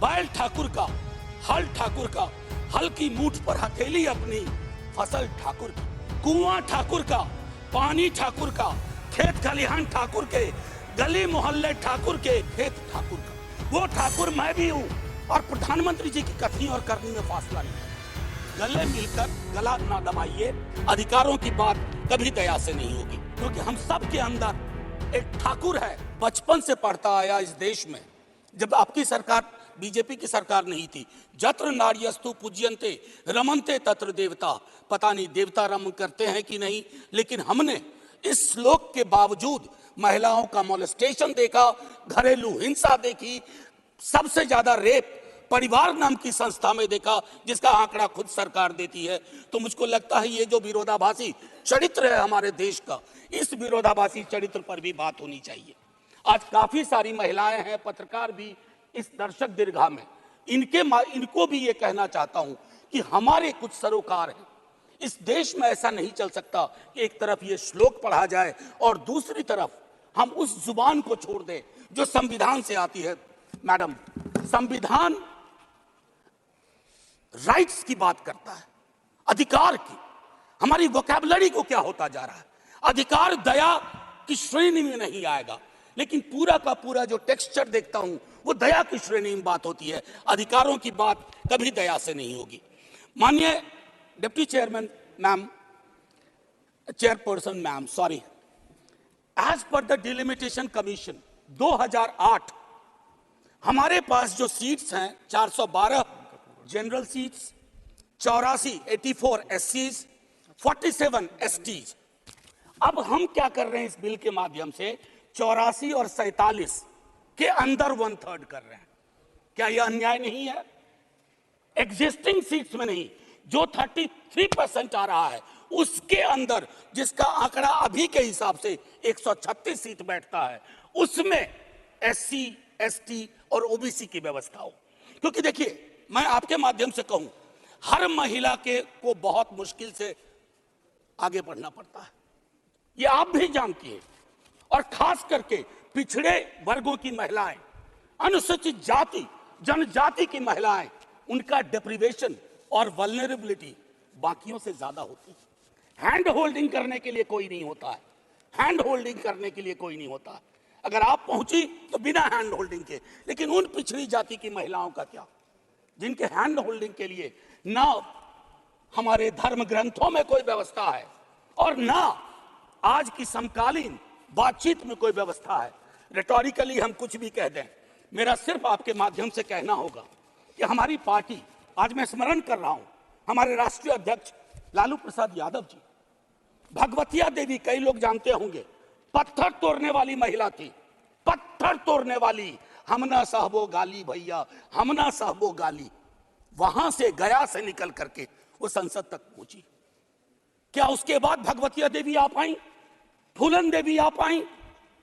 बैल ठाकुर का, हल ठाकुर का, हल की मूठ पर हथेली अपनी, फसल ठाकुर की, कुआं ठाकुर का, पानी ठाकुर का, खेत खलिहान ठाकुर के, गली मोहल्ले ठाकुर के, खेत ठाकुर का। वो ठाकुर मैं भी हूं और प्रधानमंत्री जी की कथनी और करनी में फासला नहीं। गले मिलकर गला ना दबाइए, अधिकारों की बात कभी दया से नहीं होगी, क्योंकि हम सब के अंदर एक ठाकुर है। बचपन से पढ़ता आया इस देश में, जब आपकी सरकार बीजेपी की सरकार नहीं थी, जत्र नार्यस्तु पूज्यन्ते रमन्ते तत्र देवता। पता नहीं देवता रमन करते हैं कि नहीं, लेकिन हमने इस श्लोक के बावजूद महिलाओं का मोलेस्टेशन देखा, घरेलू हिंसा देखी, सबसे ज्यादा रेप परिवार नाम की संस्था में देखा, जिसका आंकड़ा खुद सरकार देती है। तो मुझको लगता है ये जो विरोधाभासी चरित्र है हमारे देश का, इस विरोधाभासी चरित्र पर भी बात होनी चाहिए। आज काफी सारी महिलाएं हैं, पत्रकार भी इस दर्शक दीर्घा में, इनको भी ये कहना चाहता हूं कि हमारे कुछ सरोकार हैं। इस देश में ऐसा नहीं चल सकता कि एक तरफ ये श्लोक पढ़ा जाए और दूसरी तरफ हम उस जुबान को छोड़ दें जो संविधान से आती है। मैडम, संविधान राइट्स की बात करता है, अधिकार की। हमारी वोकैबुलरी को क्या होता जा रहा है? अधिकार दया की श्रेणी में नहीं आएगा, लेकिन पूरा का पूरा जो टेक्सचर देखता हूं वो दया की श्रेणी में बात होती है। अधिकारों की बात कभी दया से नहीं होगी। माननीय deputy chairman ma'am, chairperson ma'am, sorry, as per the delimitation commission 2008 हमारे पास जो सीट्स हैं 412 जनरल सीट्स, 84 एससीज, 47 एसटीज। अब हम क्या कर रहे हैं इस बिल के माध्यम से? 84 और 47 के अंदर 1/3 कर रहे हैं। क्या यह अन्याय नहीं है? एग्जिस्टिंग सीट्स में नहीं, जो 33% आ रहा है उसके अंदर, जिसका आंकड़ा अभी के हिसाब से 136 सीट बैठता है, उसमें एससी, एसटी और ओबीसी की व्यवस्था हो। क्योंकि देखिए, मैं आपके माध्यम से कहूं, हर महिला को बहुत मुश्किल से आगे बढ़ना पड़ता है, ये आप भी जानती हैं। और खास करके पिछड़े वर्गों की महिलाएं, अनुसूचित जाति जनजाति की महिलाएं, उनका डिप्रिवेशन और वल्नरेबिलिटी बाकियों से ज्यादा होती है। हैंड होल्डिंग करने के लिए कोई नहीं होता है, हैंड होल्डिंग करने के लिए कोई नहीं होता है। अगर आप पहुंची तो बिना हैंड होल्डिंग के, लेकिन उन पिछड़ी जाति की महिलाओं का क्या, जिनके हैंड होल्डिंग के लिए ना हमारे धर्म ग्रंथों में कोई व्यवस्था है और ना आज की समकालीन बातचीत में कोई व्यवस्था है। रेटोरिकली हम कुछ भी कह दें, मेरा सिर्फ आपके माध्यम से कहना होगा कि हमारी पार्टी, आज मैं स्मरण कर रहा हूं, हमारे राष्ट्रीय अध्यक्ष लालू प्रसाद यादव जी, भगवतिया देवी, कई लोग जानते होंगे, पत्थर तोड़ने वाली महिला थी, पत्थर तोड़ने वाली, हम ना सहबो गाली भैया, हम ना सहबो गाली। वहां से, गया से निकल करके वो संसद तक पहुंची। क्या उसके बाद भगवतिया देवी आ पाई, फूलन देवी आ पाई?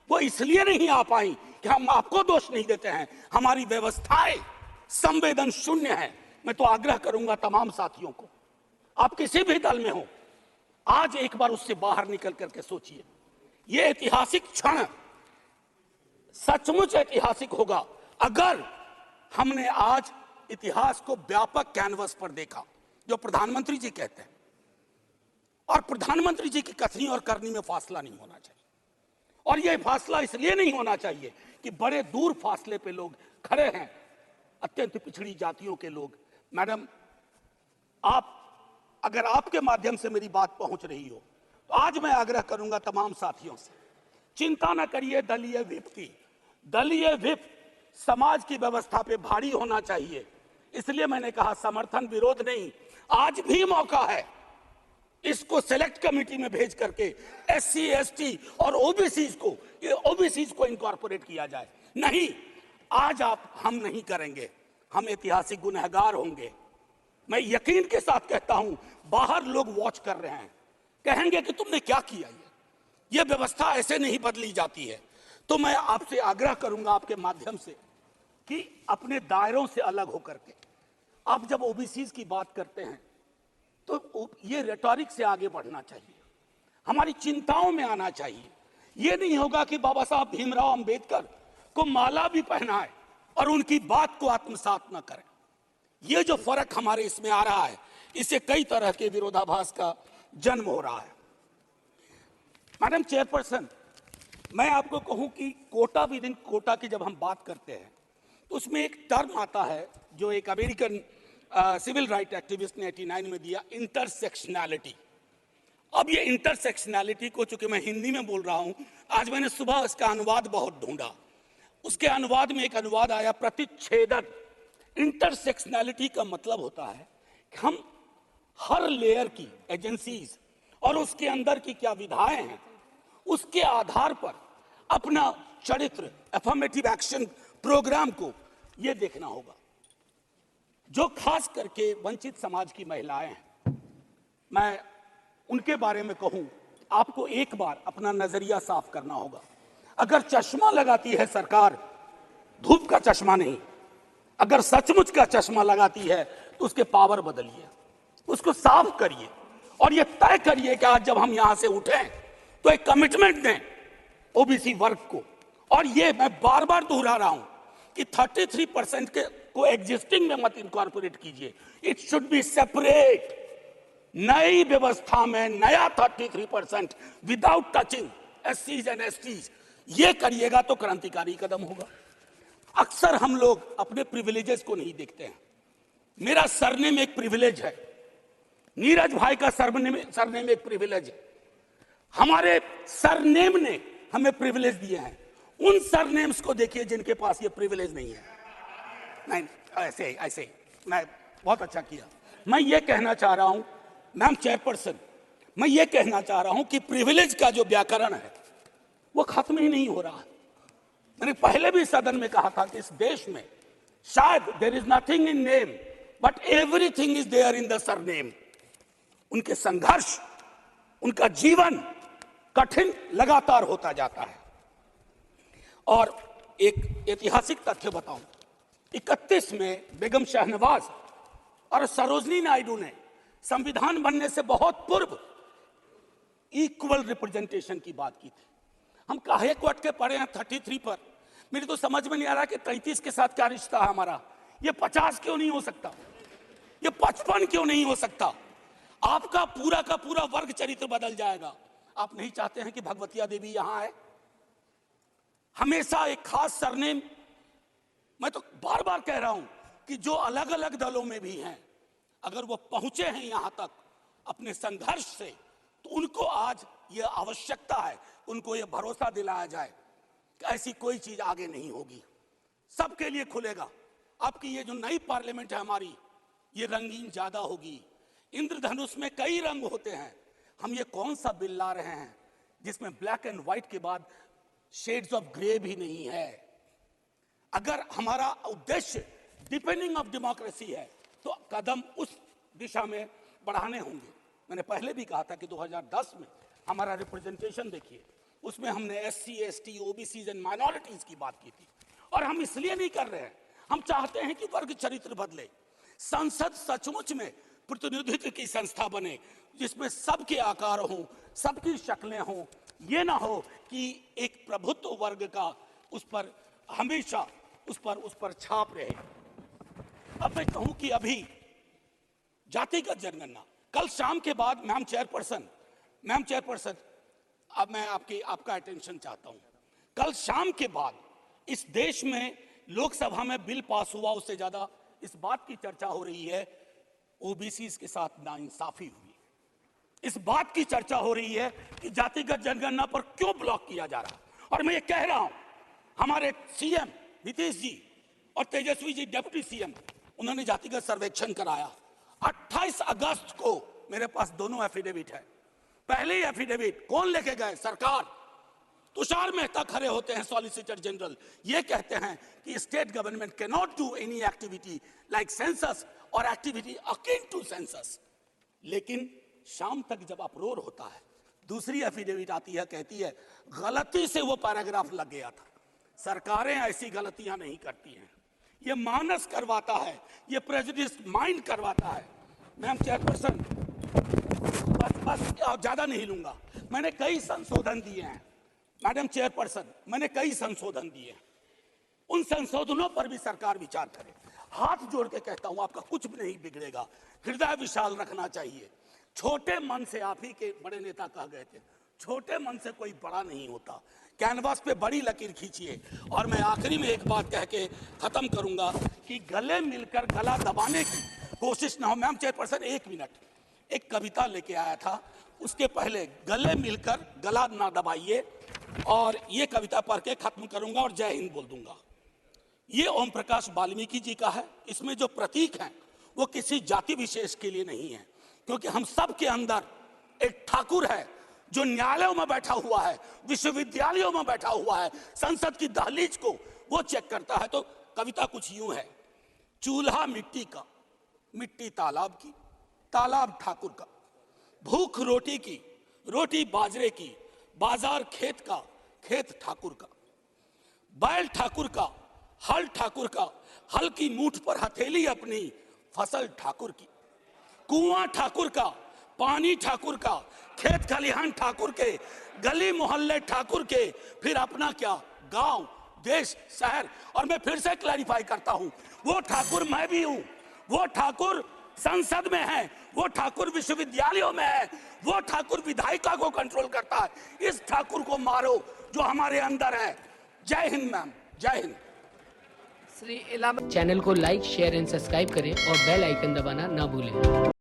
वो इसलिए नहीं आ पाई कि हम आपको दोष नहीं देते हैं, हमारी व्यवस्थाएं संवेदन शून्य है। मैं तो आग्रह करूंगा तमाम साथियों को, आप किसी भी दल में हो, आज एक बार उससे बाहर निकल करके सोचिए। ये ऐतिहासिक क्षण सचमुच ऐतिहासिक होगा अगर हमने आज इतिहास को व्यापक कैनवस पर देखा, जो प्रधानमंत्री जी कहते हैं। और प्रधानमंत्री जी की कथनी और करनी में फासला नहीं होना चाहिए, और यह फासला इसलिए नहीं होना चाहिए कि बड़े दूर फासले पे लोग खड़े हैं, अत्यंत पिछड़ी जातियों के लोग। मैडम, आप, अगर आपके माध्यम से मेरी बात पहुंच रही हो, तो आज मैं आग्रह करूंगा तमाम साथियों से, चिंता न करिए दलीय व्हिप की। दलीय व्हिप समाज की व्यवस्था पे भारी होना चाहिए, इसलिए मैंने कहा समर्थन विरोध नहीं। आज भी मौका है, इसको सेलेक्ट कमेटी में भेज करके एससी, एसटी और ओबीसी को इनकॉर्पोरेट किया जाए। नहीं, आज हम नहीं करेंगे, हम ऐतिहासिक गुनहगार होंगे। मैं यकीन के साथ कहता हूं, बाहर लोग वॉच कर रहे हैं, कहेंगे कि तुमने क्या किया, ये व्यवस्था ऐसे नहीं बदली जाती है। तो मैं आपसे आग्रह करूंगा आपके माध्यम से कि अपने दायरों से अलग होकर के आप जब ओबीसी की बात करते हैं तो ये रेटोरिक से आगे बढ़ना चाहिए, हमारी चिंताओं में आना चाहिए। ये नहीं होगा कि बाबा साहब भीमराव अंबेडकर को माला भी पहनाए और उनकी बात को आत्मसात न करें। ये जो फर्क हमारे इसमें आ रहा है, इससे कई तरह के विरोधाभास का जन्म हो रहा है। मैडम चेयरपर्सन, मैं आपको कहूं कि कोटा विद इन कोटा की जब हम बात करते हैं तो उसमें एक टर्म आता है जो एक अमेरिकन सिविल राइट एक्टिविस्ट ने 89 में दिया, इंटरसेक्शनैलिटी। अब ये इंटरसेक्शनैलिटी को, चूंकि मैं हिंदी में बोल रहा हूं, आज मैंने सुबह इसका अनुवाद बहुत ढूंढा, उसके अनुवाद में एक अनुवाद आया, प्रतिच्छेदन। इंटरसेक्शनैलिटी का मतलब होता है कि हम हर लेयर की एजेंसीज और उसके अंदर की क्या विधाएं हैं, उसके आधार पर अपना चरित्र, अफर्मेटिव एक्शन प्रोग्राम को ये देखना होगा। जो खास करके वंचित समाज की महिलाएं हैं, मैं उनके बारे में कहूं, आपको एक बार अपना नजरिया साफ करना होगा। अगर चश्मा लगाती है सरकार, धूप का चश्मा नहीं, अगर सचमुच का चश्मा लगाती है तो उसके पावर बदलिए, उसको साफ करिए और ये तय करिए कि आज जब हम यहां से उठें तो एक कमिटमेंट दें ओबीसी वर्ग को। और ये मैं बार बार दोहरा रहा हूं कि 33% के को एग्जिस्टिंग में मत इनकॉर्पोरेट कीजिए, इट शुड बी सेपरेट। नई व्यवस्था में नया 33% विदाउट टचिंग एससीज एंड एसटीज, ये करिएगा तो क्रांतिकारी कदम होगा। अक्सर हम लोग अपने प्रिविलेजेस को नहीं देखते हैं। मेरा सरनेम एक प्रिविलेज है, नीरज भाई का सरनेम एक प्रिविलेज है, हमारे सरनेम ने हमें प्रिविलेज दिए हैं। उन सरनेम्स को देखिए जिनके पास ये प्रिविलेज नहीं है। नहीं, ऐसे मैं बहुत अच्छा किया। मैं ये कहना चाह रहा हूं मैम चेयरपर्सन, मैं ये कहना चाह रहा हूं कि प्रिविलेज का जो व्याकरण है वो खत्म ही नहीं हो रहा। मैंने पहले भी सदन में कहा था कि इस देश में शायद there is nothing in name but everything is there in the surname. उनके संघर्ष, उनका जीवन कठिन लगातार होता जाता है। और एक ऐतिहासिक तथ्य बताऊं, 31 में बेगम शहनवाज और सरोजनी नायडू ने संविधान बनने से बहुत पूर्व इक्वल रिप्रेजेंटेशन की बात की थी। हम काहे को अटके पड़े हैं 33 पर? मेरी तो समझ में नहीं आ रहा कि 33 के साथ क्या रिश्ता है हमारा। ये 50 क्यों नहीं हो सकता? ये 55 क्यों नहीं हो सकता? आपका पूरा का पूरा वर्ग चरित्र बदल जाएगा। आप नहीं चाहते हैं कि भगवतिया देवी यहां है? हमेशा एक खास सरनेम। मैं तो बार बार कह रहा हूं कि जो अलग अलग दलों में भी हैं, अगर वो पहुंचे हैं यहां तक अपने संघर्ष से, तो उनको आज ये आवश्यकता है, उनको ये भरोसा दिलाया जाए कि ऐसी कोई चीज आगे नहीं होगी, सबके लिए खुलेगा। आपकी ये जो नई पार्लियामेंट है हमारी, ये रंगीन ज्यादा होगी। इंद्रधनुष में कई रंग होते हैं। हम ये कौन सा बिल ला रहे हैं जिसमें ब्लैक एंड व्हाइट के बाद शेड्स ऑफ ग्रे भी नहीं है? अगर हमारा उद्देश्य डिपेंडिंग ऑफ डेमोक्रेसी है तो कदम उस दिशा में बढ़ाने होंगे। मैंने पहले भी कहा था कि 2010 में हमारा रिप्रेजेंटेशन देखिए, उसमें हमने SC, ST, OBC and minorities की बात की थी। और हम इसलिए नहीं कर रहे हैं, हम चाहते हैं कि वर्ग चरित्र बदले। संसद सचमुच में प्रतिनिधित्व की संस्था बने जिसमें सबके आकार हों, सबकी शक्लें हों। ये ना हो कि एक प्रभुत्व वर्ग का उस पर हमेशा उस पर छाप रहे। अब मैं कहूं कि अभी जातिगत जनगणना कल शाम के बाद, मैम चेयरपर्सन, अब मैं आपका अटेंशन चाहता हूं। कल शाम के बाद इस देश में लोकसभा में बिल पास हुआ, उससे ज्यादा इस बात की चर्चा हो रही है ओबीसी के साथ नाइंसाफी हुई। इस बात की चर्चा हो रही है कि जातिगत जनगणना पर क्यों ब्लॉक किया जा रहा। और मैं ये कह रहा हूं, हमारे सीएम नीतीश जी और तेजस्वी जी डिप्टी सीएम, उन्होंने जातिगत सर्वेक्षण कराया। 28 अगस्त को मेरे पास दोनों एफिडेविट है। पहले एफिडेविट कौन लेके गए? सरकार। तुषार मेहता खड़े होते हैं, सॉलिसिटर जनरल, ये कहते हैं कि state government can not do any activity like census और एक्टिविटी अकिन टू सेंसस। लेकिन शाम तक जब अप्रोर होता है, दूसरी एफिडेविट आती है, कहती है गलती से वो पैराग्राफ लग गया था। सरकारें ऐसी गलतियां नहीं करती हैं। ये मानस करवाता है, ये प्रेजुडिस माइंड करवाता है। मैम चेयरपर्सन, बस ज्यादा नहीं लूंगा। मैंने कई संशोधन दिए हैं मैडम चेयरपर्सन, मैंने कई संशोधन दिए हैं। उन संशोधनों पर भी सरकार विचार करे। हाथ जोड़ के कहता हूं, आपका कुछ भी नहीं बिगड़ेगा, हृदय विशाल रखना चाहिए। छोटे मन से, आप ही के बड़े नेता कह गए थे, छोटे मन से कोई बड़ा नहीं होता। कैनवास पे बड़ी लकीर खींचिए। और मैं आखिरी में एक बात कह के खत्म करूंगा कि गले मिलकर गला दबाने की कोशिश ना हो। मैम चेयरपर्सन, 1 मिनट, एक कविता लेके आया था, उसके पहले गले मिलकर गला ना दबाइए, और ये कविता पढ़ के खत्म करूंगा और जय हिंद बोल दूंगा। ये ओम प्रकाश वाल्मीकि जी का है। इसमें जो प्रतीक हैं वो किसी जाति विशेष के लिए नहीं है, क्योंकि हम सब के अंदर एक ठाकुर है जो न्यायालयों में बैठा हुआ है, विश्वविद्यालयों में बैठा हुआ है, संसद की दहलीज को वो चेक करता है। तो कविता कुछ यूं है, चूल्हा मिट्टी का, मिट्टी तालाब की, तालाब ठाकुर का, भूख रोटी की, रोटी बाजरे की, बाजार खेत का, खेत ठाकुर का, बैल ठाकुर का, हल ठाकुर का, हल की मूठ पर हथेली अपनी, फसल ठाकुर की, कुआं ठाकुर का, पानी ठाकुर का, खेत खलिहान ठाकुर के, गली मोहल्ले ठाकुर के, फिर अपना क्या, गांव, देश, शहर। और मैं फिर से क्लैरिफाई करता हूं, वो ठाकुर मैं भी हूं, वो ठाकुर संसद में है, वो ठाकुर विश्वविद्यालयों में है, वो ठाकुर विधायिका को कंट्रोल करता है। इस ठाकुर को मारो जो हमारे अंदर है। जय हिंद मैम, जय हिंद। चैनल को लाइक, शेयर एंड सब्सक्राइब करें और बेल आइकन दबाना ना भूलें।